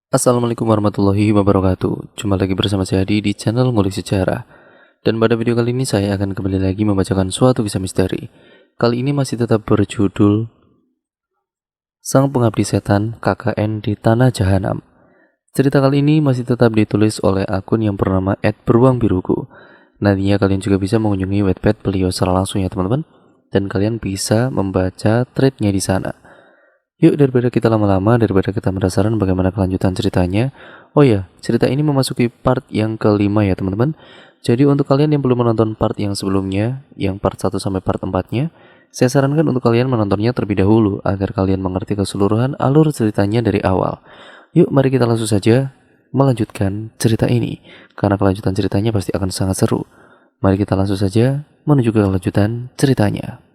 Assalamualaikum warahmatullahi wabarakatuh. Jumpa lagi bersama saya Adi di channel Ngulik Sejarah. Dan pada video kali ini saya akan kembali lagi membacakan suatu kisah misteri. Kali ini masih tetap berjudul Sang Pengabdi Setan KKN di Tanah Jahanam. Cerita kali ini masih tetap ditulis oleh akun yang bernama @beruangbiruku. Nantinya kalian juga bisa mengunjungi webpage beliau secara langsung ya teman-teman. Dan kalian bisa membaca threadnya di sana. Yuk, daripada kita lama-lama, daripada kita penasaran bagaimana kelanjutan ceritanya. Oh ya, cerita ini memasuki part yang kelima ya teman-teman. Jadi untuk kalian yang belum menonton part yang sebelumnya, yang part 1 sampai part 4-nya, saya sarankan untuk kalian menontonnya terlebih dahulu agar kalian mengerti keseluruhan alur ceritanya dari awal. Yuk, mari kita langsung saja melanjutkan cerita ini, karena kelanjutan ceritanya pasti akan sangat seru. Mari kita langsung saja menuju ke kelanjutan ceritanya.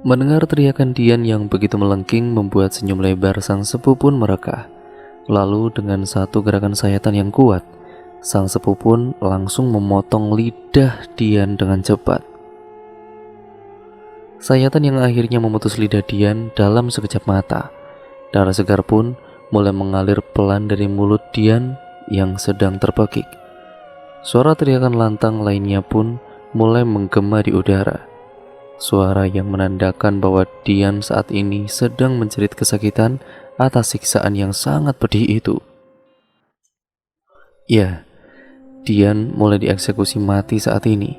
Mendengar teriakan Dian yang begitu melengking membuat senyum lebar sang sepupu pun merekah. Lalu dengan satu gerakan sayatan yang kuat, sang sepupu pun langsung memotong lidah Dian dengan cepat. Sayatan yang akhirnya memutus lidah Dian dalam sekejap mata. Darah segar pun mulai mengalir pelan dari mulut Dian yang sedang terpekik. Suara teriakan lantang lainnya pun mulai menggema di udara. Suara yang menandakan bahwa Dian saat ini sedang menjerit kesakitan atas siksaan yang sangat pedih itu. Ya, Dian mulai dieksekusi mati saat ini.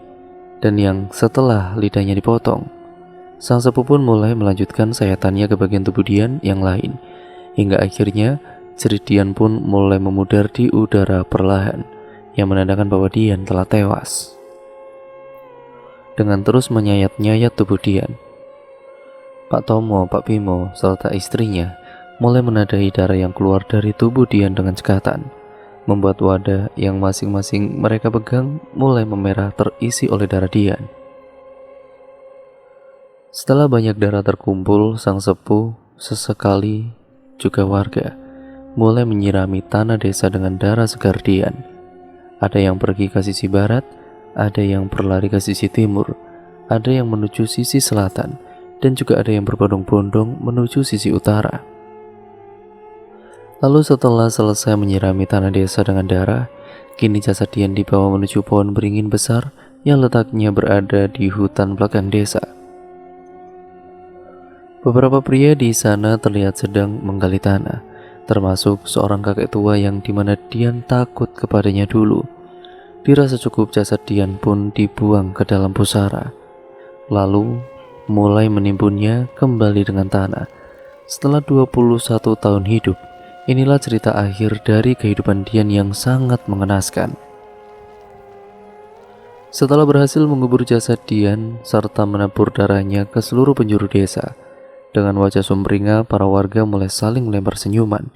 Dan yang setelah lidahnya dipotong, sang sepupu pun mulai melanjutkan sayatannya ke bagian tubuh Dian yang lain. Hingga akhirnya jerit Dian pun mulai memudar di udara perlahan, yang menandakan bahwa Dian telah tewas. Dengan terus menyayat-nyayat tubuh Dian, Pak Tomo, Pak Bimo, serta istrinya mulai menadai darah yang keluar dari tubuh Dian dengan cekatan, membuat wadah yang masing-masing mereka pegang mulai memerah terisi oleh darah Dian. Setelah banyak darah terkumpul, sang sepuh sesekali juga warga mulai menyirami tanah desa dengan darah segar Dian. Ada yang pergi ke sisi barat, ada yang berlari ke sisi timur, ada yang menuju sisi selatan, dan juga ada yang berbondong-bondong menuju sisi utara. Lalu setelah selesai menyirami tanah desa dengan darah, kini jasad Dian dibawa menuju pohon beringin besar yang letaknya berada di hutan belakang desa. Beberapa pria di sana terlihat sedang menggali tanah, termasuk seorang kakek tua yang dimana Dian takut kepadanya dulu. Dirasa cukup, jasad Dian pun dibuang ke dalam pusara, lalu mulai menimbunnya kembali dengan tanah. Setelah 21 tahun hidup, inilah cerita akhir dari kehidupan Dian yang sangat mengenaskan. Setelah berhasil mengubur jasad Dian serta menabur darahnya ke seluruh penjuru desa, dengan wajah sumringah para warga mulai saling melempar senyuman.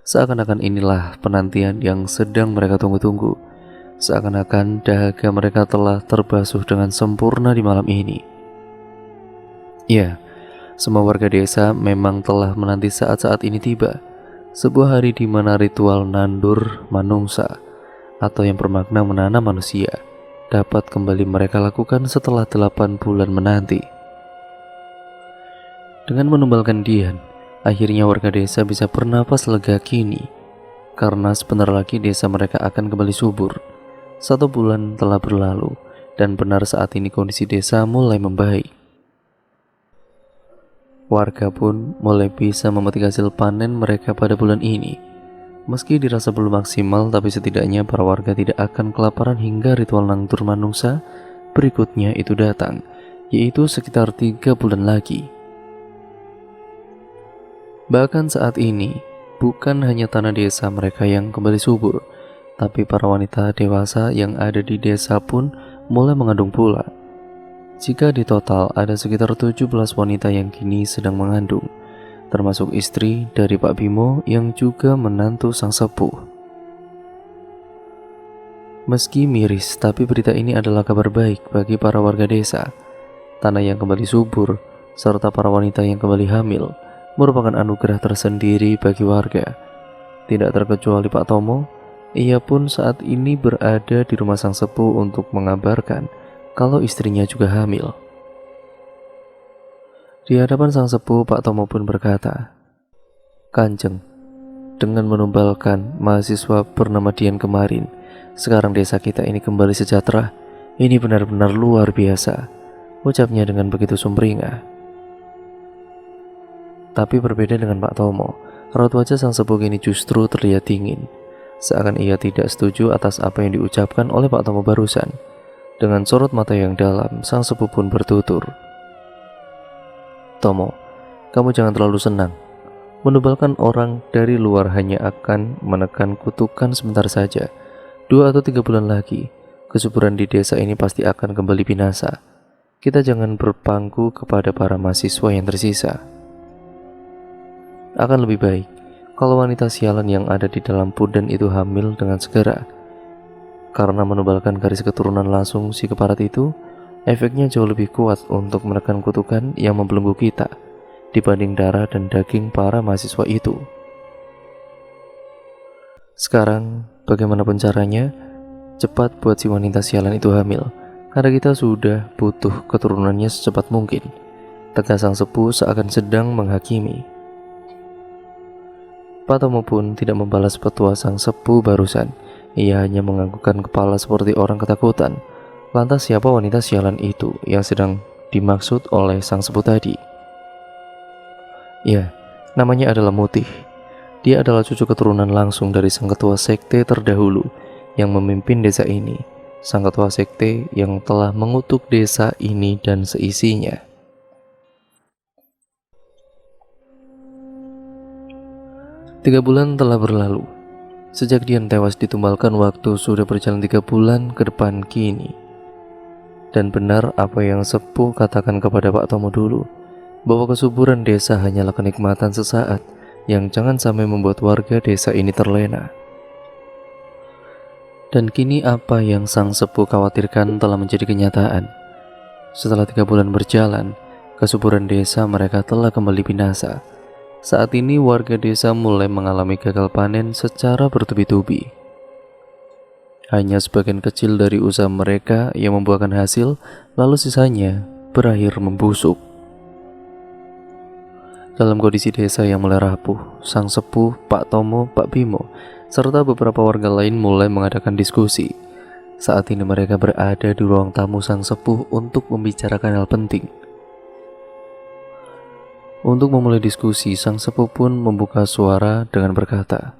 Seakan-akan inilah penantian yang sedang mereka tunggu-tunggu. Seakan-akan dahaga mereka telah terbasuh dengan sempurna di malam ini. Ya, semua warga desa memang telah menanti saat-saat ini tiba. Sebuah hari di mana ritual nandur manungsa, atau yang bermakna menanam manusia, dapat kembali mereka lakukan setelah 8 bulan menanti. Dengan menumbalkan Dian, akhirnya warga desa bisa bernapas lega kini, karena sebentar lagi desa mereka akan kembali subur. 1 bulan telah berlalu, dan benar saat ini kondisi desa mulai membaik. Warga pun mulai bisa memetik hasil panen mereka pada bulan ini. Meski dirasa belum maksimal, tapi setidaknya para warga tidak akan kelaparan hingga ritual nandur manungsa berikutnya itu datang, yaitu sekitar 3 bulan lagi. Bahkan saat ini, bukan hanya tanah desa mereka yang kembali subur, tapi para wanita dewasa yang ada di desa pun mulai mengandung pula. Jika di total ada sekitar 17 wanita yang kini sedang mengandung, termasuk istri dari Pak Bimo yang juga menantu sang sepuh. Meski miris, tapi berita ini adalah kabar baik bagi para warga desa. Tanah yang kembali subur, serta para wanita yang kembali hamil, merupakan anugerah tersendiri bagi warga. Tidak terkecuali Pak Tomo, Ia pun saat ini berada di rumah sang sepuh untuk mengabarkan kalau istrinya juga hamil. Di hadapan sang sepuh, Pak Tomo pun berkata, "Kanjeng, dengan menumbalkan mahasiswa bernama Dian kemarin, sekarang desa kita ini kembali sejahtera. Ini benar-benar luar biasa," ucapnya dengan begitu sumringah. Tapi berbeda dengan Pak Tomo, raut wajah sang sepuh ini justru terlihat dingin, seakan ia tidak setuju atas apa yang diucapkan oleh Pak Tomo barusan. Dengan sorot mata yang dalam, sang sepuh pun bertutur, "Tomo, kamu jangan terlalu senang. Menubalkan orang dari luar hanya akan menekan kutukan sebentar saja. 2 atau 3 bulan lagi, kesuburan di desa ini pasti akan kembali binasa. Kita jangan berpangku kepada para mahasiswa yang tersisa. Akan lebih baik kalau wanita sialan yang ada di dalam punden itu hamil dengan segera. Karena menubalkan garis keturunan langsung si keparat itu, efeknya jauh lebih kuat untuk menekan kutukan yang membelenggu kita dibanding darah dan daging para mahasiswa itu. Sekarang, bagaimanapun caranya, cepat buat si wanita sialan itu hamil, karena kita sudah butuh keturunannya secepat mungkin," tegas sang sepuh seakan sedang menghakimi. Pak Tomo pun tidak membalas petua sang sepuh barusan. Ia hanya menganggukkan kepala seperti orang ketakutan. Lantas siapa wanita sialan itu yang sedang dimaksud oleh sang sepuh tadi? Ya, namanya adalah Mutih. Dia adalah cucu keturunan langsung dari sang ketua sekte terdahulu yang memimpin desa ini. Sang ketua sekte yang telah mengutuk desa ini dan seisinya. 3 bulan telah berlalu. Sejak Dian tewas ditumbalkan, waktu sudah berjalan 3 bulan ke depan kini. Dan benar apa yang sepuh katakan kepada Pak Tomo dulu, bahwa kesuburan desa hanyalah kenikmatan sesaat yang jangan sampai membuat warga desa ini terlena. Dan kini apa yang sang sepuh khawatirkan telah menjadi kenyataan. Setelah 3 bulan berjalan, kesuburan desa mereka telah kembali binasa. Saat ini warga desa mulai mengalami gagal panen secara bertubi-tubi. Hanya sebagian kecil dari usaha mereka yang membuahkan hasil, lalu sisanya berakhir membusuk. Dalam kondisi desa yang mulai rapuh, sang sepuh, Pak Tomo, Pak Bimo, serta beberapa warga lain mulai mengadakan diskusi. Saat ini mereka berada di ruang tamu sang sepuh untuk membicarakan hal penting. Untuk memulai diskusi, sang sepuh pun membuka suara dengan berkata,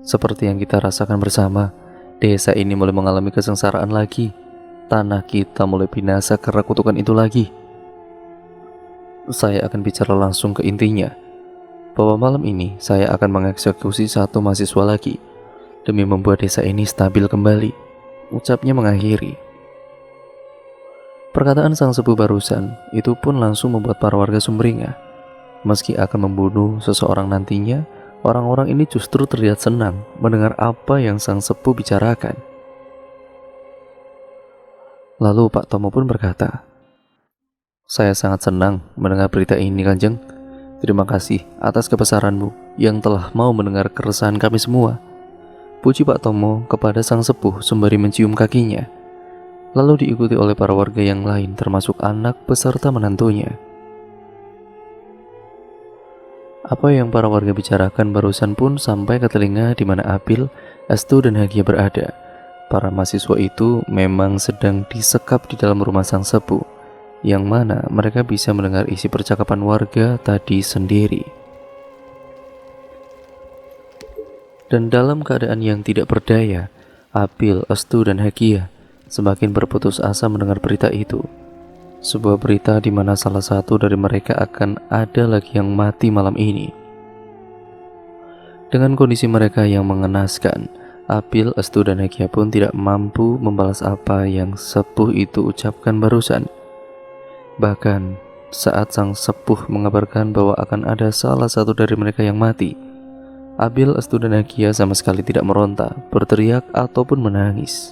"Seperti yang kita rasakan bersama, desa ini mulai mengalami kesengsaraan lagi. Tanah kita mulai binasa karena kutukan itu lagi. Saya akan bicara langsung ke intinya, bahwa malam ini saya akan mengeksekusi 1 mahasiswa lagi demi membuat desa ini stabil kembali," ucapnya mengakhiri. Perkataan sang sepuh barusan itu pun langsung membuat para warga sumringah. Meski akan membunuh seseorang nantinya, orang-orang ini justru terlihat senang mendengar apa yang sang sepuh bicarakan. Lalu Pak Tomo pun berkata, "Saya sangat senang mendengar berita ini, Kanjeng. Terima kasih atas kebesaranmu yang telah mau mendengar keresahan kami semua," puji Pak Tomo kepada sang sepuh sembari mencium kakinya. Lalu diikuti oleh para warga yang lain termasuk anak beserta menantunya. Apa yang para warga bicarakan barusan pun sampai ke telinga di mana Abil, Estu, dan Hagia berada. Para mahasiswa itu memang sedang disekap di dalam rumah sang sepuh, yang mana mereka bisa mendengar isi percakapan warga tadi sendiri. Dan dalam keadaan yang tidak berdaya, Abil, Estu, dan Hagia semakin berputus asa mendengar berita itu. Sebuah berita di mana salah satu dari mereka akan ada lagi yang mati malam ini. Dengan kondisi mereka yang mengenaskan, Abil, Estu, dan Hagia pun tidak mampu membalas apa yang sepuh itu ucapkan barusan. Bahkan saat sang sepuh mengabarkan bahwa akan ada salah satu dari mereka yang mati, Abil, Estu, dan Hagia sama sekali tidak meronta, berteriak, ataupun menangis.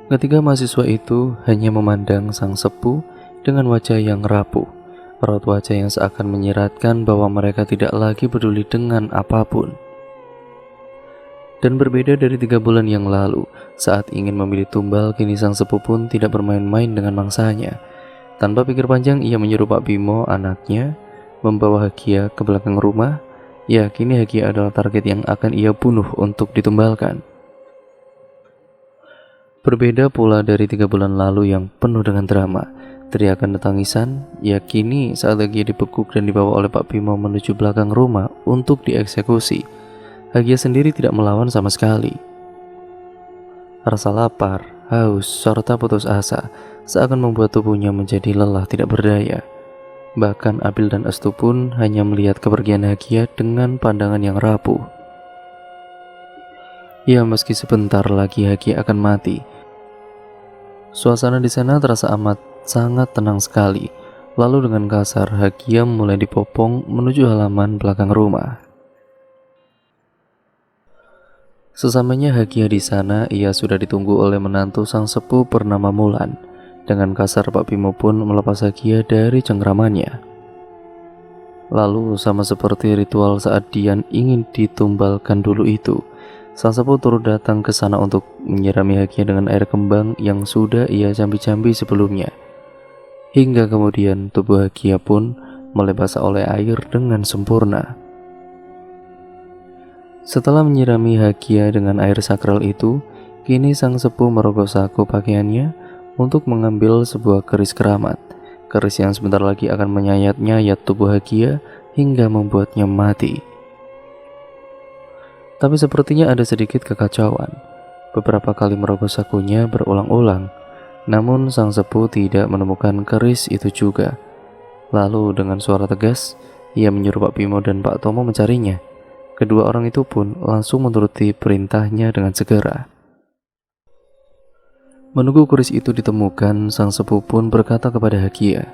Ketiga mahasiswa itu hanya memandang sang sepuh dengan wajah yang rapuh, raut wajah yang seakan menyiratkan bahwa mereka tidak lagi peduli dengan apapun. Dan berbeda dari 3 bulan yang lalu, saat ingin memilih tumbal, kini sang sepupu pun tidak bermain-main dengan mangsanya. Tanpa pikir panjang, ia menyuruh Pak Bimo, anaknya, membawa Hagia ke belakang rumah. Ya, kini Hagia adalah target yang akan ia bunuh untuk ditumbalkan. Berbeda pula dari 3 bulan lalu yang penuh dengan drama, teriakan dan tangisan. Ya, kini saat Hagia dibekuk dan dibawa oleh Pak Bimo menuju belakang rumah untuk dieksekusi, Hagia sendiri tidak melawan sama sekali. Rasa lapar, haus, serta putus asa seakan membuat tubuhnya menjadi lelah tidak berdaya. Bahkan Abil dan Estu pun hanya melihat kepergian Hagia dengan pandangan yang rapuh. Ya, meski sebentar lagi Hagia akan mati, suasana di sana terasa amat sangat tenang sekali. Lalu dengan kasar, Hagia mulai dipopong menuju halaman belakang rumah. Sesamanya Hagia di sana, ia sudah ditunggu oleh menantu sang sepuh bernama Mulan. Dengan kasar, Pak Bimo pun melepas Hagia dari cengkramannya. Lalu sama seperti ritual saat Dian ingin ditumbalkan dulu itu, sang sepuh turut datang ke sana untuk menyirami Hagia dengan air kembang yang sudah ia cambi-cambi sebelumnya. Hingga kemudian tubuh Hagia pun mulai basah oleh air dengan sempurna. Setelah menyirami Hagia dengan air sakral itu, kini sang sepuh merogoh saku pakaiannya untuk mengambil sebuah keris keramat. Keris yang sebentar lagi akan menyayat-nyayat tubuh Hagia hingga membuatnya mati. Tapi sepertinya ada sedikit kekacauan. Beberapa kali merogoh sakunya berulang-ulang, namun sang sepuh tidak menemukan keris itu juga. Lalu dengan suara tegas, ia menyuruh Pak Bimo dan Pak Tomo mencarinya. Kedua orang itu pun langsung menuruti perintahnya dengan segera. Menunggu keris itu ditemukan, sang sepuh pun berkata kepada Hagia,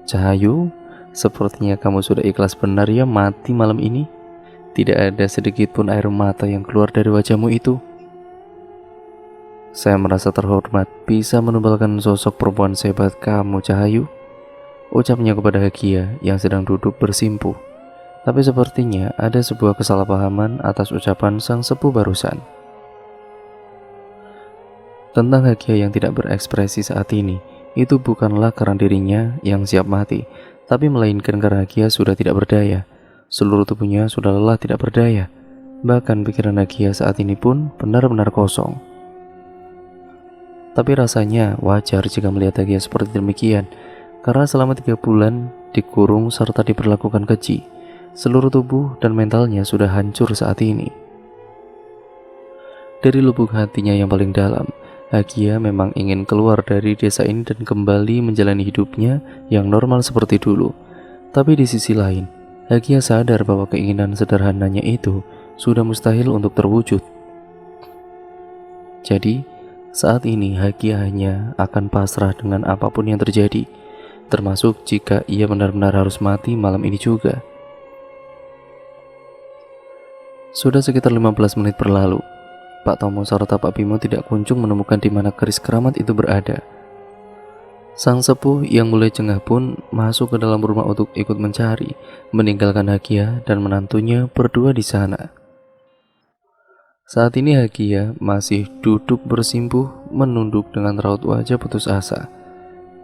"Cahayu, sepertinya kamu sudah ikhlas benar ya mati malam ini. Tidak ada sedikit pun air mata yang keluar dari wajahmu itu. Saya merasa terhormat bisa menumbalkan sosok perempuan sehebat kamu, Cahayu," ucapnya kepada Hagia yang sedang duduk bersimpuh. Tapi sepertinya ada sebuah kesalahpahaman atas ucapan sang sepuh barusan. Tentang Hagia yang tidak berekspresi saat ini, itu bukanlah karena dirinya yang siap mati, tapi melainkan karena Hagia sudah tidak berdaya. Seluruh tubuhnya sudah lelah tidak berdaya. Bahkan pikiran Hagia saat ini pun benar-benar kosong. Tapi rasanya wajar jika melihat Hagia seperti demikian, karena selama 3 bulan dikurung serta diperlakukan keji, seluruh tubuh dan mentalnya sudah hancur saat ini. Dari lubuk hatinya yang paling dalam, Hagia memang ingin keluar dari desa ini dan kembali menjalani hidupnya yang normal seperti dulu. Tapi di sisi lain, Hagia sadar bahwa keinginan sederhananya itu sudah mustahil untuk terwujud. Jadi, saat ini Hagia hanya akan pasrah dengan apapun yang terjadi, termasuk jika ia benar-benar harus mati malam ini juga. Sudah sekitar 15 menit berlalu, Pak Tomo serta Pak Bimo tidak kunjung menemukan di mana keris keramat itu berada. Sang sepuh yang mulai cengah pun masuk ke dalam rumah untuk ikut mencari, meninggalkan Hagia dan menantunya berdua di sana. Saat ini Hagia masih duduk bersimpuh, menunduk dengan raut wajah putus asa.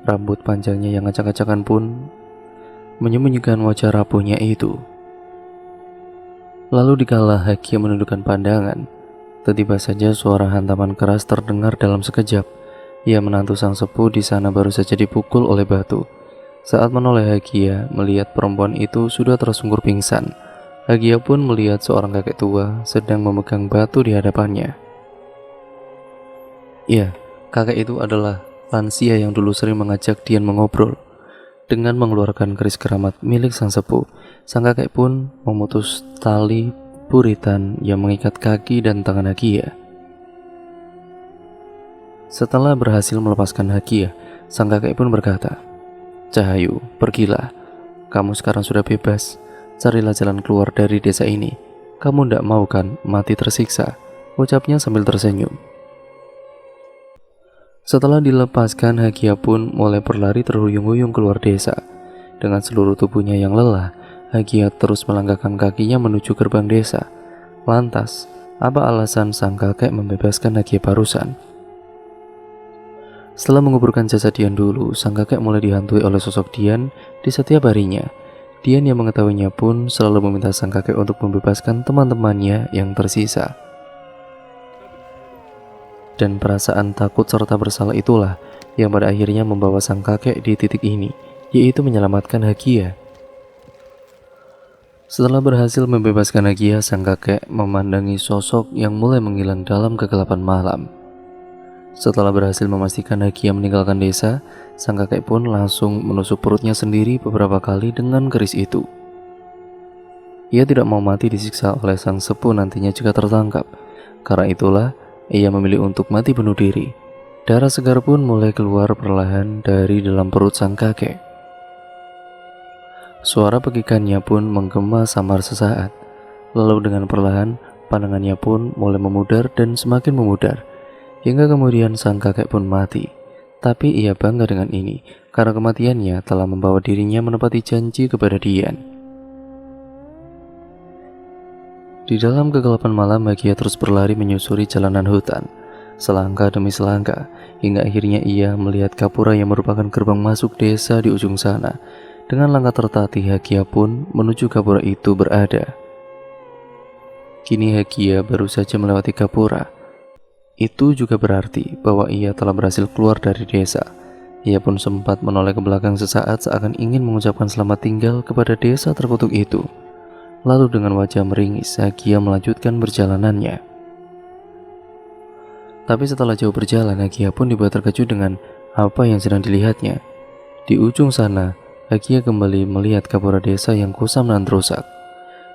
Rambut panjangnya yang acak-acakan pun menyembunyikan wajah rapuhnya itu. Lalu dikala Hagia menundukkan pandangan, tiba-tiba saja suara hantaman keras terdengar dalam sekejap. Ia menantu sang sepuh di sana baru saja dipukul oleh batu. Saat menoleh Hagia melihat perempuan itu sudah tersungkur pingsan. Hagia pun melihat seorang kakek tua sedang memegang batu di hadapannya. Iya, kakek itu adalah lansia yang dulu sering mengajak Dian mengobrol. Dengan mengeluarkan keris keramat milik sang sepuh, sang kakek pun memutus tali buritan yang mengikat kaki dan tangan Hagia. Setelah berhasil melepaskan Hagia, sang kakek pun berkata, "Cahayu, pergilah. Kamu sekarang sudah bebas. Carilah jalan keluar dari desa ini. Kamu tidak mau kan mati tersiksa?" ucapnya sambil tersenyum. Setelah dilepaskan, Hagia pun mulai berlari terhuyung-huyung keluar desa. Dengan seluruh tubuhnya yang lelah, Hagia terus melangkahkan kakinya menuju gerbang desa. Lantas, Apa alasan sang kakek membebaskan Hagia barusan? Setelah menguburkan jasad Dian dulu, sang kakek mulai dihantui oleh sosok Dian di setiap harinya. Dian yang mengetahuinya pun selalu meminta sang kakek untuk membebaskan teman-temannya yang tersisa. Dan perasaan takut serta bersalah itulah yang pada akhirnya membawa sang kakek di titik ini, yaitu menyelamatkan Hagia. Setelah berhasil membebaskan Hagia, sang kakek memandangi sosok yang mulai menghilang dalam kegelapan malam. Setelah berhasil memastikan Hagia meninggalkan desa, sang kakek pun langsung menusuk perutnya sendiri beberapa kali dengan keris itu. Ia tidak mau mati disiksa oleh sang sepuh nantinya jika tertangkap. Karena itulah, ia memilih untuk mati bunuh diri. Darah segar pun mulai keluar perlahan dari dalam perut sang kakek. Suara pekikannya pun menggema samar sesaat. Lalu dengan perlahan, pandangannya pun mulai memudar dan semakin memudar. Hingga kemudian sang kakek pun mati. Tapi ia bangga dengan ini, karena kematiannya telah membawa dirinya menepati janji kepada Dian. Di dalam kegelapan malam, Hagia terus berlari menyusuri jalanan hutan, selangkah demi selangkah, hingga akhirnya ia melihat gapura yang merupakan gerbang masuk desa di ujung sana. Dengan langkah tertatih, Hagia pun menuju gapura itu berada. Kini Hagia baru saja melewati gapura. Itu juga berarti bahwa ia telah berhasil keluar dari desa. Ia pun sempat menoleh ke belakang sesaat seakan ingin mengucapkan selamat tinggal kepada desa terkutuk itu. Lalu dengan wajah meringis, Hagia melanjutkan perjalanannya. Tapi setelah jauh berjalan, Hagia pun dibuat terkejut dengan apa yang sedang dilihatnya. Di ujung sana, Hagia kembali melihat gapura desa yang kusam dan rusak.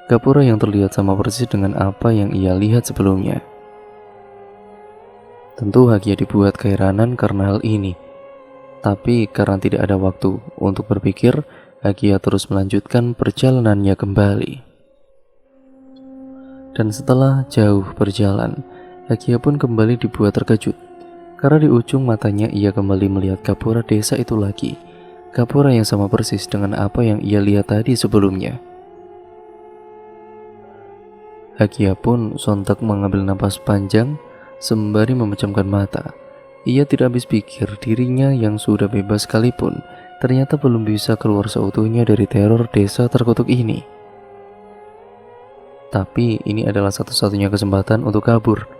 Gapura yang terlihat sama persis dengan apa yang ia lihat sebelumnya. Tentu Hagia dibuat keheranan karena hal ini. Tapi karena tidak ada waktu untuk berpikir, Hagia terus melanjutkan perjalanannya kembali. Dan setelah jauh berjalan, Hagia pun kembali dibuat terkejut. Karena di ujung matanya ia kembali melihat gapura desa itu lagi. Gapura yang sama persis dengan apa yang ia lihat tadi sebelumnya. Hagia pun sontak mengambil napas panjang sembari memejamkan mata. Ia tidak habis pikir dirinya yang sudah bebas sekalipun ternyata belum bisa keluar seutuhnya dari teror desa terkutuk ini. Tapi ini adalah satu-satunya kesempatan untuk kabur.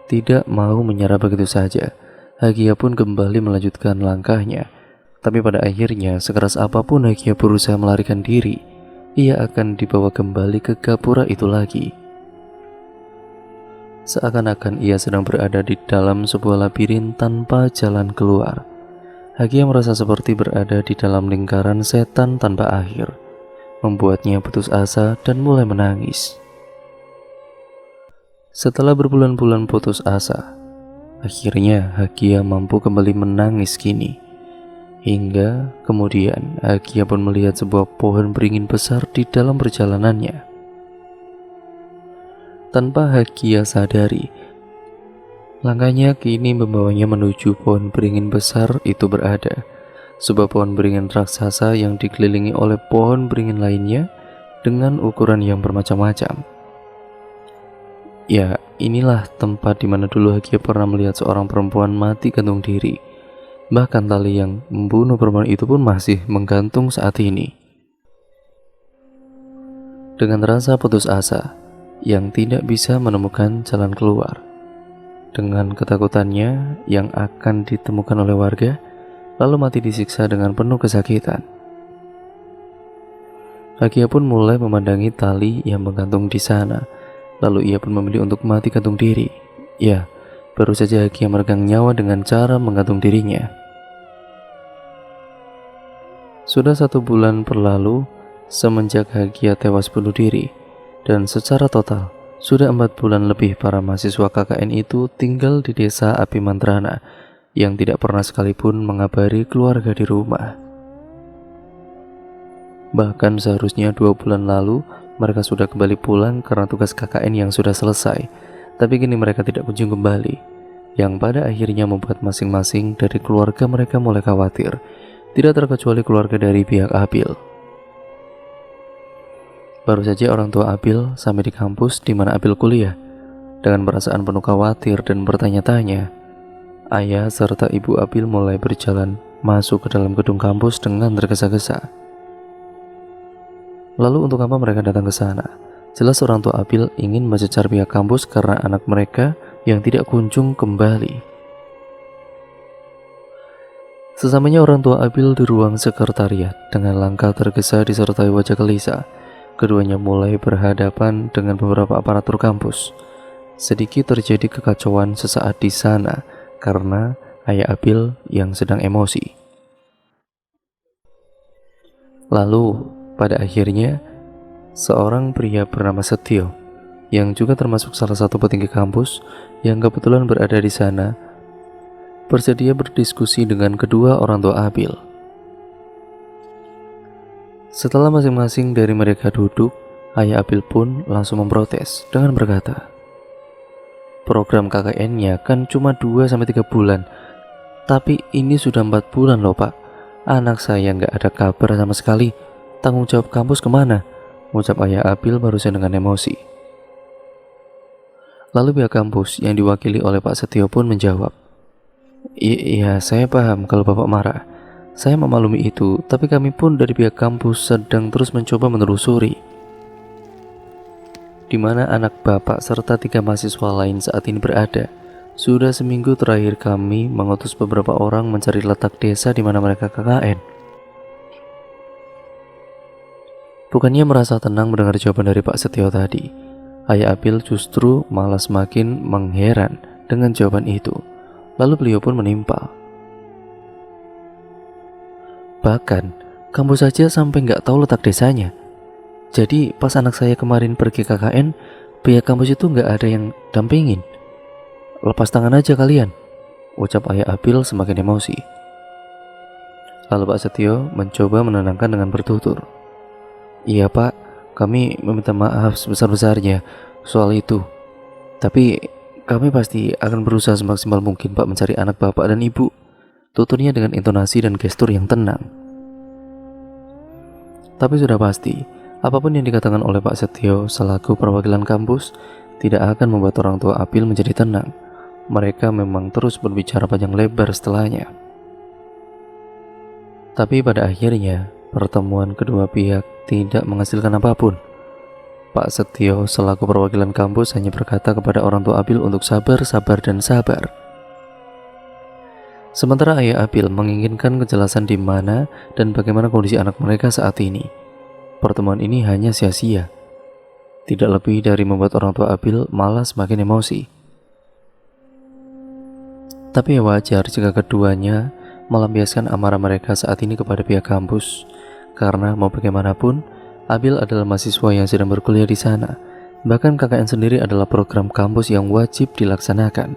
Tidak mau menyerah begitu saja, Hagia pun kembali melanjutkan langkahnya. Tapi pada akhirnya, sekeras apapun Hagia berusaha melarikan diri, ia akan dibawa kembali ke gapura itu lagi. Seakan-akan ia sedang berada di dalam sebuah labirin tanpa jalan keluar. Hagia merasa seperti berada di dalam lingkaran setan tanpa akhir, membuatnya putus asa dan mulai menangis. Setelah berbulan-bulan putus asa, akhirnya Hagia mampu kembali menangis kini. Hingga kemudian Hagia pun melihat sebuah pohon beringin besar di dalam perjalanannya. Tanpa Hagia sadari, langkahnya kini membawanya menuju pohon beringin besar itu berada. Sebuah pohon beringin raksasa yang dikelilingi oleh pohon beringin lainnya dengan ukuran yang bermacam-macam. Ya, inilah tempat di mana dulu Hagia pernah melihat seorang perempuan mati gantung diri. Bahkan tali yang membunuh perempuan itu pun masih menggantung saat ini. Dengan rasa putus asa yang tidak bisa menemukan jalan keluar, dengan ketakutannya yang akan ditemukan oleh warga, lalu mati disiksa dengan penuh kesakitan, Hagia pun mulai memandangi tali yang menggantung di sana. Lalu ia pun memilih untuk mati gantung diri. Ya, baru saja Hagia meregang nyawa dengan cara menggantung dirinya. Sudah 1 bulan berlalu semenjak Hagia tewas bunuh diri. Dan secara total, sudah 4 bulan lebih para mahasiswa KKN itu tinggal di desa Api Mantrana yang tidak pernah sekalipun mengabari keluarga di rumah. Bahkan seharusnya 2 bulan lalu mereka sudah kembali pulang karena tugas KKN yang sudah selesai. Tapi kini mereka tidak kunjung kembali, yang pada akhirnya membuat masing-masing dari keluarga mereka mulai khawatir. Tidak terkecuali keluarga dari pihak Abil. Baru saja orang tua Abil sampai di kampus di mana Abil kuliah. Dengan perasaan penuh khawatir dan bertanya-tanya, ayah serta ibu Abil mulai berjalan masuk ke dalam gedung kampus dengan tergesa-gesa. Lalu untuk apa mereka datang ke sana? Jelas orang tua Abil ingin mencecar pihak kampus karena anak mereka yang tidak kunjung kembali. Sesamanya orang tua Abil di ruang sekretariat, dengan langkah tergesa disertai wajah gelisah, keduanya mulai berhadapan dengan beberapa aparatur kampus. Sedikit terjadi kekacauan sesaat di sana karena ayah Abil yang sedang emosi. Lalu, pada akhirnya, seorang pria bernama Setio, yang juga termasuk salah satu petinggi kampus yang kebetulan berada di sana, bersedia berdiskusi dengan kedua orang tua Abil. Setelah masing-masing dari mereka duduk, ayah Abil pun langsung memprotes dengan berkata, program KKN-nya kan cuma 2-3 bulan, tapi ini sudah 4 bulan loh Pak. Anak saya nggak ada kabar sama sekali. Tanggung jawab kampus kemana? Ucap ayah Abil barusan dengan emosi. Lalu pihak kampus yang diwakili oleh Pak Setio pun menjawab, iya saya paham kalau Bapak marah. Saya memaklumi itu, tapi kami pun dari pihak kampus sedang terus mencoba menelusuri di mana anak Bapak serta 3 mahasiswa lain saat ini berada. Sudah seminggu terakhir kami mengutus beberapa orang mencari letak desa di mana mereka KKN. Bukannya merasa tenang mendengar jawaban dari Pak Setio tadi, ayah Abil justru malah semakin mengheran dengan jawaban itu. Lalu beliau pun menimpal. Bahkan, kamu saja sampai nggak tahu letak desanya. Jadi pas anak saya kemarin pergi KKN, pihak kampus itu nggak ada yang dampingin. Lepas tangan aja kalian, ucap ayah Abil semakin emosi. Lalu Pak Setio mencoba menenangkan dengan bertutur. Iya Pak, kami meminta maaf sebesar-besarnya soal itu. Tapi kami pasti akan berusaha semaksimal mungkin Pak mencari anak Bapak dan Ibu, tuturnya dengan intonasi dan gestur yang tenang. Tapi sudah pasti, apapun yang dikatakan oleh Pak Setio selaku perwakilan kampus tidak akan membuat orang tua Abil menjadi tenang. Mereka memang terus berbicara panjang lebar setelahnya. Tapi pada akhirnya, pertemuan kedua pihak tidak menghasilkan apapun. Pak Setio selaku perwakilan kampus hanya berkata kepada orang tua Abil untuk sabar, dan sabar. Sementara ayah Abil menginginkan kejelasan di mana dan bagaimana kondisi anak mereka saat ini. Pertemuan ini hanya sia-sia. Tidak lebih dari membuat orang tua Abil malah semakin emosi. Tapi wajar jika keduanya melampiaskan amarah mereka saat ini kepada pihak kampus, karena mau bagaimanapun, Abil adalah mahasiswa yang sedang berkuliah di sana. Bahkan KKN sendiri adalah program kampus yang wajib dilaksanakan.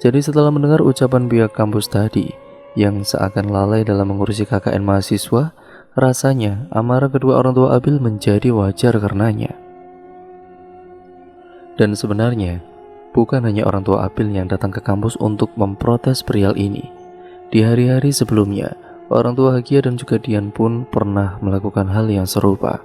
Jadi setelah mendengar ucapan pihak kampus tadi, yang seakan lalai dalam mengurusi KKN mahasiswa, rasanya amarah kedua orang tua Abil menjadi wajar karenanya. Dan sebenarnya, bukan hanya orang tua Abil yang datang ke kampus untuk memprotes perihal ini. Di hari-hari sebelumnya, orang tua Hagia dan juga Dian pun pernah melakukan hal yang serupa.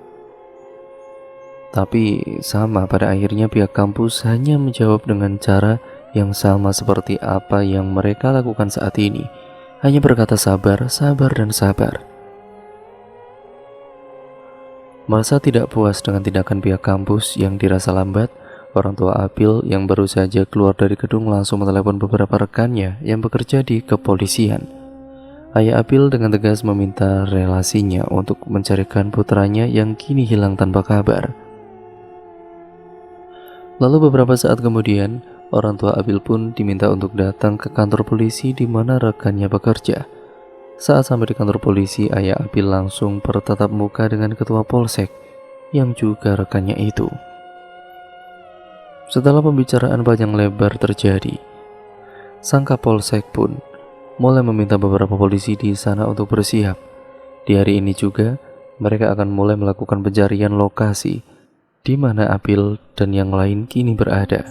Tapi sama pada akhirnya pihak kampus hanya menjawab dengan cara yang sama seperti apa yang mereka lakukan saat ini. Hanya berkata sabar, dan sabar. Merasa tidak puas dengan tindakan pihak kampus yang dirasa lambat, orang tua Abil yang baru saja keluar dari gedung langsung menelepon beberapa rekannya yang bekerja di kepolisian. Ayah Abil dengan tegas meminta relasinya untuk mencarikan putranya yang kini hilang tanpa kabar. Lalu beberapa saat kemudian, orang tua Abil pun diminta untuk datang ke kantor polisi di mana rekannya bekerja. Saat sampai di kantor polisi, ayah Abil langsung bertatap muka dengan ketua polsek yang juga rekannya itu. Setelah pembicaraan panjang lebar terjadi, sang Kapolsek pun mulai meminta beberapa polisi di sana untuk bersiap. Di hari ini juga, mereka akan mulai melakukan pencarian lokasi di mana Abil dan yang lain kini berada.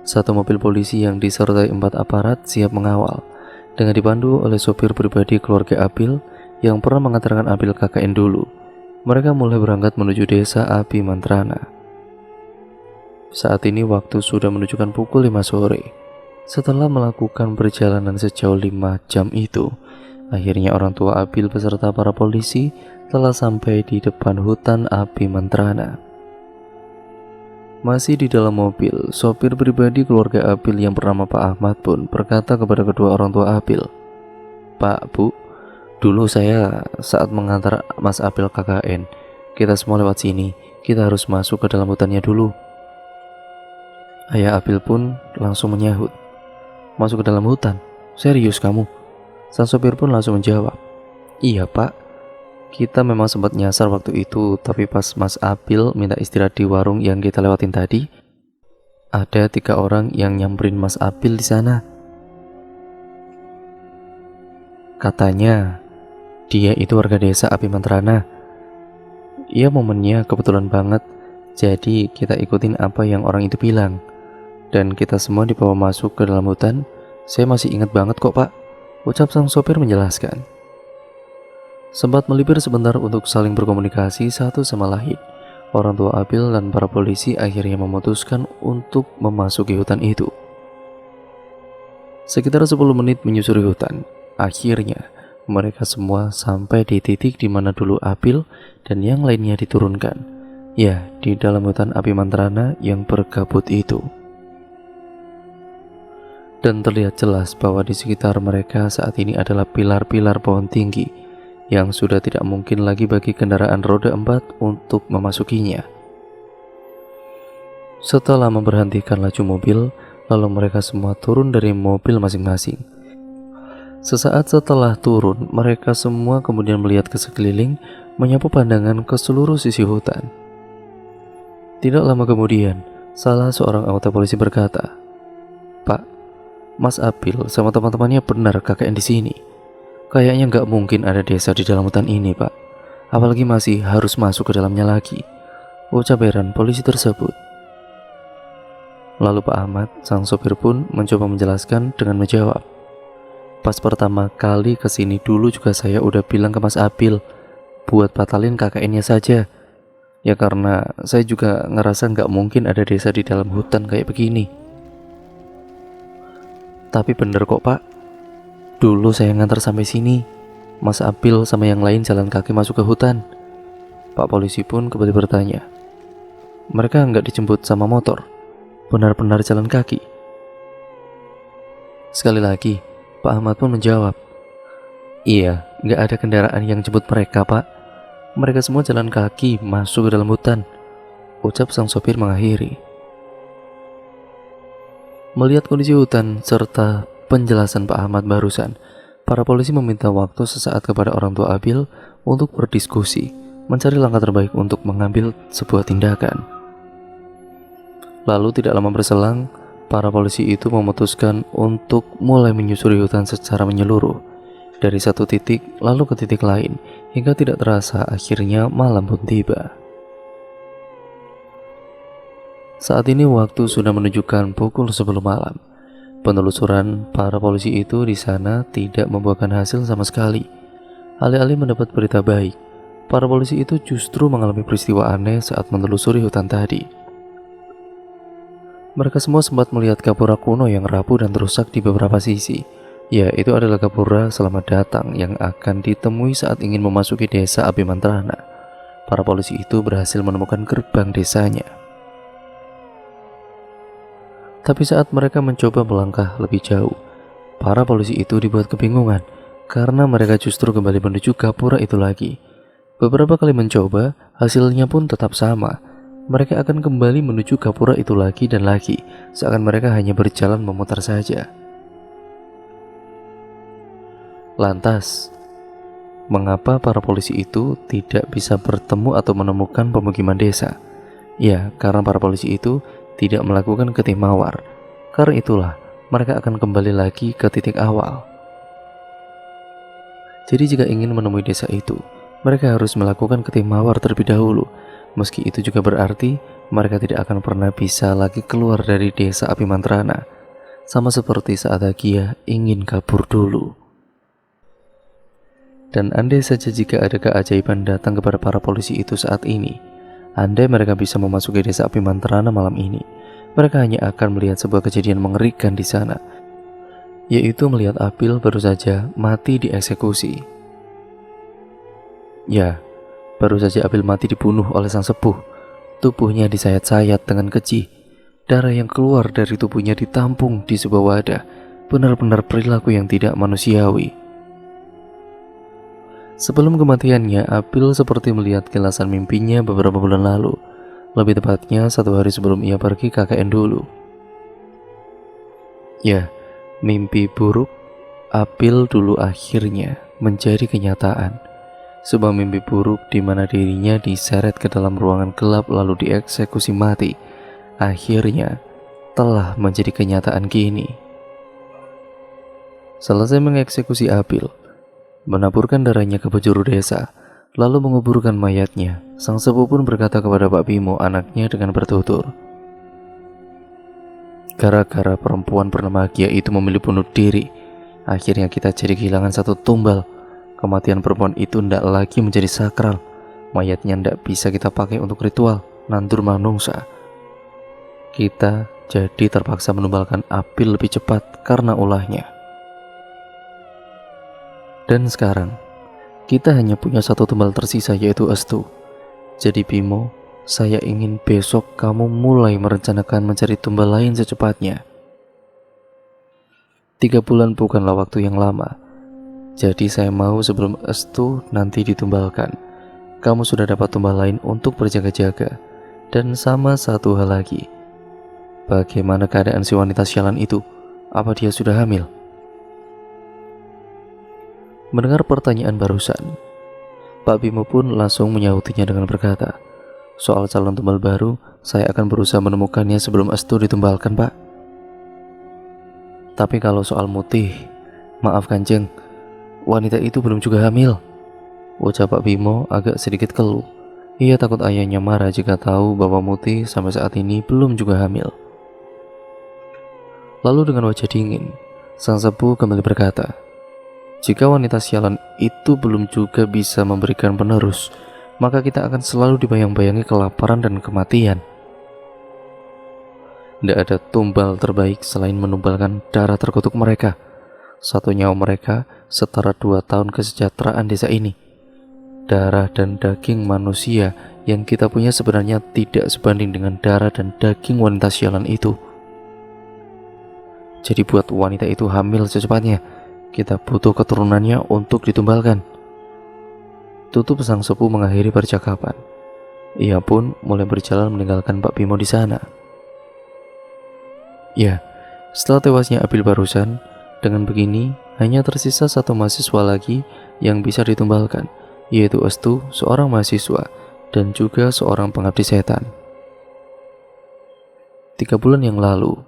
Satu mobil polisi yang disertai 4 aparat siap mengawal, dengan dipandu oleh sopir pribadi keluarga Abil yang pernah mengantarkan Abil KKN dulu. Mereka mulai berangkat menuju desa Abi Mantrana. Saat ini waktu sudah menunjukkan pukul 5 sore. Setelah melakukan perjalanan sejauh 5 jam itu, akhirnya orang tua Abil beserta para polisi telah sampai di depan hutan Api Mantrana. Masih di dalam mobil, sopir pribadi keluarga Abil yang bernama Pak Ahmad pun berkata kepada kedua orang tua Abil, "Pak, Bu, dulu saya saat mengantar Mas Abil KKN, kita semua lewat sini, kita harus masuk ke dalam hutannya dulu." Ayah Abil pun langsung menyahut, "Masuk ke dalam hutan? Serius kamu?" Sang sopir pun langsung menjawab, "Iya Pak, kita memang sempat nyasar waktu itu, tapi pas Mas Abil minta istirahat di warung yang kita lewatin tadi, ada 3 orang yang nyamperin Mas Abil di sana. Katanya, dia itu warga desa Api Mantrana. Iya, momennya kebetulan banget, jadi kita ikutin apa yang orang itu bilang. Dan kita semua dibawa masuk ke dalam hutan. Saya masih ingat banget kok Pak," ucap sang sopir menjelaskan. Sempat melipir sebentar untuk saling berkomunikasi satu sama lain, orang tua Abil dan para polisi akhirnya memutuskan untuk memasuki hutan itu. Sekitar 10 menit menyusuri hutan, akhirnya mereka semua sampai di titik di mana dulu Abil dan yang lainnya diturunkan. Ya, di dalam hutan Api Mantrana yang berkabut itu. Dan terlihat jelas bahwa di sekitar mereka saat ini adalah pilar-pilar pohon tinggi yang sudah tidak mungkin lagi bagi kendaraan roda 4 untuk memasukinya. Setelah memberhentikan laju mobil, lalu mereka semua turun dari mobil masing-masing. Sesaat setelah turun, mereka semua kemudian melihat ke sekeliling, menyapu pandangan ke seluruh sisi hutan. Tidak lama kemudian, salah seorang anggota polisi berkata, "Pak, Mas Abil sama teman-temannya benar KKN di sini. Kayaknya nggak mungkin ada desa di dalam hutan ini, Pak. Apalagi masih harus masuk ke dalamnya lagi," ucap heran polisi tersebut. Lalu Pak Ahmad, sang sopir pun mencoba menjelaskan dengan menjawab, "Pas pertama kali kesini dulu juga saya udah bilang ke Mas Abil buat batalin KKN-nya saja. Ya karena saya juga ngerasa nggak mungkin ada desa di dalam hutan kayak begini. Tapi bener kok Pak, dulu saya ngantar sampai sini, Mas Abil sama yang lain jalan kaki masuk ke hutan." Pak polisi pun kembali bertanya, "Mereka nggak dijemput sama motor? Benar-benar jalan kaki?" Sekali lagi, Pak Ahmad pun menjawab, "Iya, nggak ada kendaraan yang jemput mereka Pak. Mereka semua jalan kaki masuk ke dalam hutan," ucap sang sopir mengakhiri. Melihat kondisi hutan serta penjelasan Pak Ahmad barusan, para polisi meminta waktu sesaat kepada orang tua Abil untuk berdiskusi, mencari langkah terbaik untuk mengambil sebuah tindakan. Lalu tidak lama berselang, para polisi itu memutuskan untuk mulai menyusuri hutan secara menyeluruh, dari satu titik lalu ke titik lain, hingga tidak terasa akhirnya malam pun tiba. Saat ini waktu sudah menunjukkan pukul 10 malam. Penelusuran para polisi itu di sana tidak membuahkan hasil sama sekali. Alih-alih mendapat berita baik, para polisi itu justru mengalami peristiwa aneh saat menelusuri hutan tadi. Mereka semua sempat melihat gapura kuno yang rapuh dan rusak di beberapa sisi. Ya, itu adalah gapura selamat datang yang akan ditemui saat ingin memasuki desa Api Mantrana. Para polisi itu berhasil menemukan gerbang desanya. Tapi saat mereka mencoba melangkah lebih jauh, para polisi itu dibuat kebingungan karena mereka justru kembali menuju gapura itu lagi. Beberapa kali mencoba, hasilnya pun tetap sama. Mereka akan kembali menuju gapura itu lagi dan lagi, seakan mereka hanya berjalan memutar saja. Lantas, mengapa para polisi itu tidak bisa bertemu atau menemukan pemukiman desa? Ya, karena para polisi itu tidak melakukan ketimawar. Karena itulah mereka akan kembali lagi ke titik awal. Jadi jika ingin menemui desa itu, mereka harus melakukan ketimawar terlebih dahulu. Meski itu juga berarti mereka tidak akan pernah bisa lagi keluar dari desa Api Mantrana, sama seperti saat Agia ingin kabur dulu. Dan andai saja jika ada keajaiban datang kepada para polisi itu saat ini, andai mereka bisa memasuki desa Api Mantrana malam ini, mereka hanya akan melihat sebuah kejadian mengerikan di sana, yaitu melihat Apil baru saja mati dieksekusi. Ya, baru saja Apil mati dibunuh oleh sang sepuh. Tubuhnya disayat-sayat dengan keji. Darah yang keluar dari tubuhnya ditampung di sebuah wadah. Benar-benar perilaku yang tidak manusiawi. Sebelum kematiannya, Apil seperti melihat kilasan mimpinya beberapa bulan lalu. Lebih tepatnya 1 hari sebelum ia pergi KKN dulu. Ya, mimpi buruk Apil dulu akhirnya menjadi kenyataan. Sebuah mimpi buruk di mana dirinya diseret ke dalam ruangan gelap lalu dieksekusi mati, akhirnya telah menjadi kenyataan kini. Selesai mengeksekusi Apil, menaburkan darahnya ke penjuru desa, lalu menguburkan mayatnya, sang sepuh pun berkata kepada Pak Bimo, anaknya, dengan bertutur, gara-gara perempuan bernama Gia itu memilih bunuh diri, akhirnya kita jadi kehilangan satu tumbal. Kematian perempuan itu tidak lagi menjadi sakral. Mayatnya tidak bisa kita pakai untuk ritual nandur manungsa. Kita jadi terpaksa menumbalkan Apil lebih cepat karena ulahnya. Dan sekarang kita hanya punya satu tumbal tersisa, yaitu Estu. Jadi Bimo, saya ingin besok kamu mulai merencanakan mencari tumbal lain secepatnya. 3 bulan bukanlah waktu yang lama. Jadi saya mau sebelum Estu nanti ditumbalkan, kamu sudah dapat tumbal lain untuk berjaga-jaga. Dan sama satu hal lagi, bagaimana keadaan si wanita sialan itu? Apa dia sudah hamil? Mendengar pertanyaan barusan, Pak Bimo pun langsung menyautinya dengan berkata, soal calon tumbal baru, saya akan berusaha menemukannya sebelum Estu ditumbalkan, Pak. Tapi kalau soal Mutih, maaf Kanjeng, wanita itu belum juga hamil. Ucap Pak Bimo agak sedikit keluh. Ia takut ayahnya marah jika tahu bahwa Mutih sampai saat ini belum juga hamil. Lalu dengan wajah dingin, sang sepuh kembali berkata, jika wanita sialan itu belum juga bisa memberikan penerus, maka kita akan selalu dibayang-bayangi kelaparan dan kematian. Tidak ada tumbal terbaik selain menumbalkan darah terkutuk mereka. 1 nyawa mereka setara 2 tahun kesejahteraan desa ini. Darah dan daging manusia yang kita punya sebenarnya tidak sebanding dengan darah dan daging wanita sialan itu. Jadi buat wanita itu hamil secepatnya, kita butuh keturunannya untuk ditumbalkan. Tutup sang sepuh mengakhiri percakapan. Ia pun mulai berjalan meninggalkan Pak Bimo di sana. Ya, setelah tewasnya Apil barusan, dengan begini hanya tersisa 1 mahasiswa lagi yang bisa ditumbalkan, yaitu Estu, seorang mahasiswa, dan juga seorang pengabdi setan. 3 bulan yang lalu,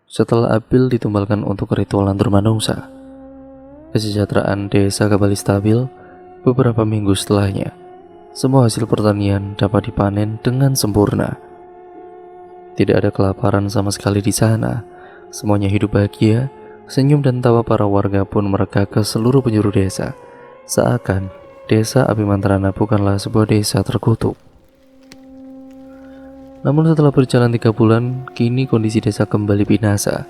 setelah Apil ditumbalkan untuk ritual lantur manungsa, kesejahteraan desa kembali stabil. Beberapa minggu setelahnya, semua hasil pertanian dapat dipanen dengan sempurna. Tidak ada kelaparan sama sekali di sana. Semuanya hidup bahagia. Senyum dan tawa para warga pun merekah ke seluruh penjuru desa. Seakan desa Abimantrana bukanlah sebuah desa terkutuk. Namun setelah berjalan 3 bulan, kini kondisi desa kembali binasa.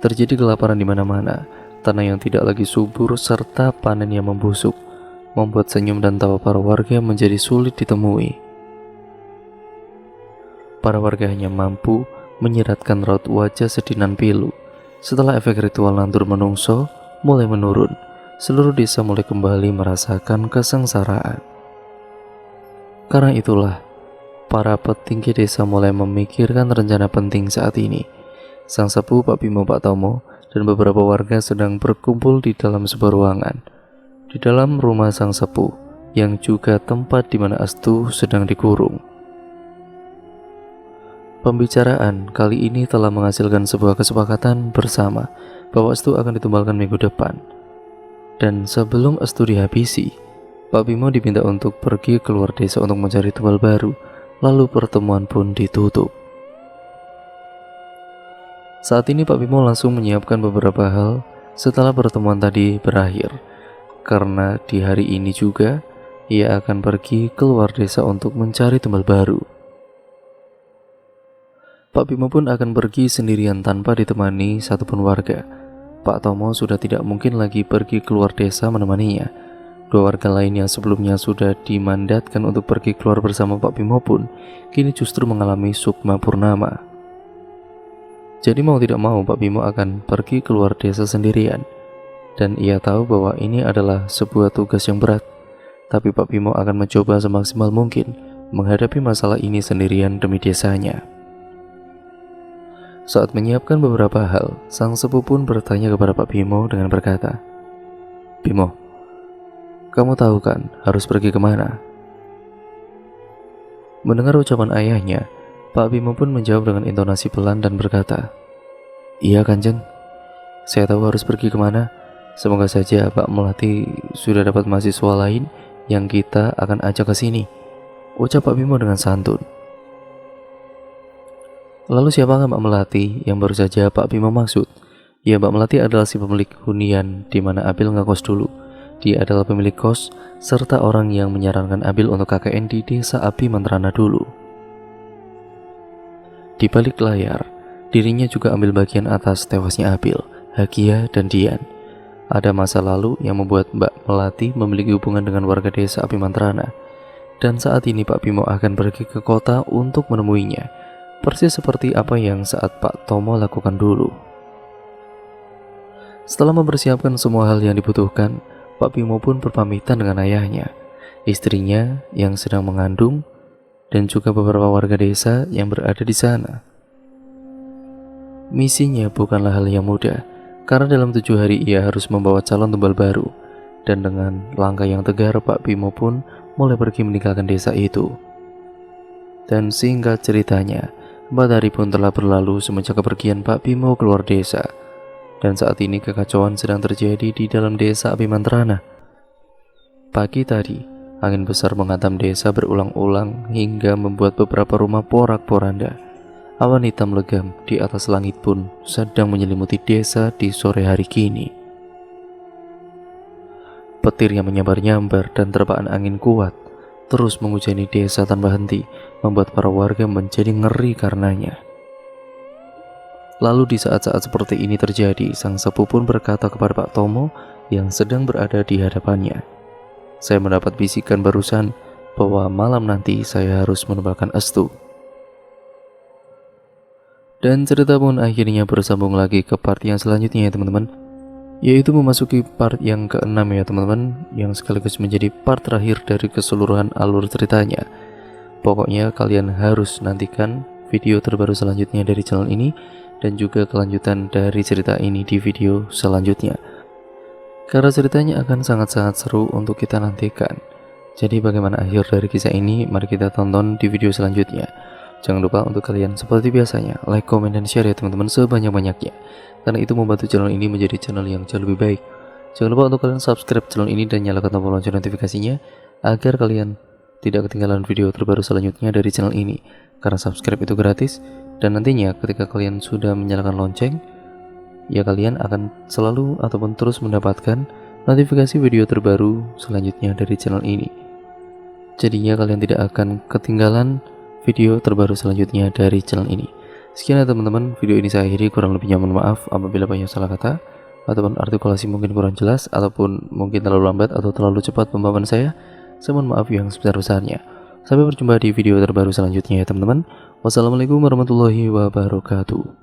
Terjadi kelaparan di mana-mana, tanah yang tidak lagi subur serta panen yang membusuk, membuat senyum dan tawa para warga menjadi sulit ditemui. Para warga hanya mampu menyiratkan raut wajah sedih nan pilu. Setelah efek ritual lantur menungso mulai menurun, seluruh desa mulai kembali merasakan kesengsaraan. Karena itulah, para petinggi desa mulai memikirkan rencana penting saat ini. Sang sepuh Pak Bimo, Pak Tomo, dan beberapa warga sedang berkumpul di dalam sebuah ruangan. Di dalam rumah sang sepuh, yang juga tempat di mana Estu sedang dikurung. Pembicaraan kali ini telah menghasilkan sebuah kesepakatan bersama bahwa Estu akan ditumbalkan minggu depan. Dan sebelum Estu dihabisi, Pak Bimo diminta untuk pergi keluar desa untuk mencari tumbal baru. Lalu pertemuan pun ditutup. Saat ini Pak Bimo langsung menyiapkan beberapa hal setelah pertemuan tadi berakhir. Karena di hari ini juga ia akan pergi keluar desa untuk mencari tumbal baru. Pak Bimo pun akan pergi sendirian tanpa ditemani satupun warga. Pak Tomo sudah tidak mungkin lagi pergi keluar desa menemaninya. Dua warga lain yang sebelumnya sudah dimandatkan untuk pergi keluar bersama Pak Bimo pun kini justru mengalami sukma purnama. Jadi mau tidak mau Pak Bimo akan pergi keluar desa sendirian. Dan ia tahu bahwa ini adalah sebuah tugas yang berat. Tapi Pak Bimo akan mencoba semaksimal mungkin menghadapi masalah ini sendirian demi desanya. Saat menyiapkan beberapa hal, sang sepupu pun bertanya kepada Pak Bimo dengan berkata, "Bimo, kamu tahu kan harus pergi kemana?" Mendengar ucapan ayahnya, Pak Bimo pun menjawab dengan intonasi pelan dan berkata, "Iya Kanjeng, saya tahu harus pergi kemana. Semoga saja Pak Melati sudah dapat mahasiswa lain yang kita akan ajak ke sini," ucap Pak Bimo dengan santun. Lalu siapakah Mbak Melati yang baru saja Pak Bimo maksud? Ya, Mbak Melati adalah si pemilik hunian di mana Abil ngekos dulu. Dia adalah pemilik kos serta orang yang menyarankan Abil untuk KKN di desa Abi Mantrana dulu. Di balik layar, dirinya juga ambil bagian atas tewasnya Abil, Hagia, dan Dian. Ada masa lalu yang membuat Mbak Melati memiliki hubungan dengan warga desa Abi Mantrana. Dan saat ini Pak Bimo akan pergi ke kota untuk menemuinya. Persis seperti apa yang saat Pak Tomo lakukan dulu. Setelah mempersiapkan semua hal yang dibutuhkan, Pak Bimo pun berpamitan dengan ayahnya, istrinya yang sedang mengandung, dan juga beberapa warga desa yang berada di sana. Misinya bukanlah hal yang mudah, karena dalam 7 hari ia harus membawa calon tumbal baru, dan dengan langkah yang tegar Pak Bimo pun mulai pergi meninggalkan desa itu. Dan singkat ceritanya, 4 hari pun telah berlalu semenjak kepergian Pak Bimo keluar desa. Dan saat ini kekacauan sedang terjadi di dalam desa Abi Mantrana. Pagi tadi, angin besar menghantam desa berulang-ulang hingga membuat beberapa rumah porak-poranda. Awan hitam legam di atas langit pun sedang menyelimuti desa di sore hari kini. Petir yang menyabar-nyambar dan terpaan angin kuat terus menghujani desa tanpa henti, membuat para warga menjadi ngeri karenanya. Lalu di saat-saat seperti ini terjadi, sang sepupu pun berkata kepada Pak Tomo yang sedang berada di hadapannya, "Saya mendapat bisikan barusan bahwa malam nanti saya harus menumbalkan estu." Dan cerita pun akhirnya bersambung lagi ke part yang selanjutnya ya teman-teman, yaitu memasuki part yang ke-6 ya teman-teman, yang sekaligus menjadi part terakhir dari keseluruhan alur ceritanya. Pokoknya kalian harus nantikan video terbaru selanjutnya dari channel ini, dan juga kelanjutan dari cerita ini di video selanjutnya, karena ceritanya akan sangat-sangat seru untuk kita nantikan. Jadi bagaimana akhir dari kisah ini, mari kita tonton di video selanjutnya. Jangan lupa untuk kalian seperti biasanya like, komen, dan share ya teman-teman sebanyak-banyaknya, karena itu membantu channel ini menjadi channel yang jauh lebih baik. Jangan lupa untuk kalian subscribe channel ini dan nyalakan tombol lonceng notifikasinya agar kalian tidak ketinggalan video terbaru selanjutnya dari channel ini, karena subscribe itu gratis. Dan nantinya ketika kalian sudah menyalakan lonceng, ya kalian akan selalu ataupun terus mendapatkan notifikasi video terbaru selanjutnya dari channel ini. Jadinya kalian tidak akan ketinggalan video terbaru selanjutnya dari channel ini. Sekian ya teman-teman, video ini saya akhiri, kurang lebihnya mohon maaf apabila banyak salah kata ataupun artikulasi mungkin kurang jelas ataupun mungkin terlalu lambat atau terlalu cepat pemahaman saya. Saya mohon maaf yang sebesar-besarnya. Sampai berjumpa di video terbaru selanjutnya ya teman-teman. Wassalamualaikum warahmatullahi wabarakatuh.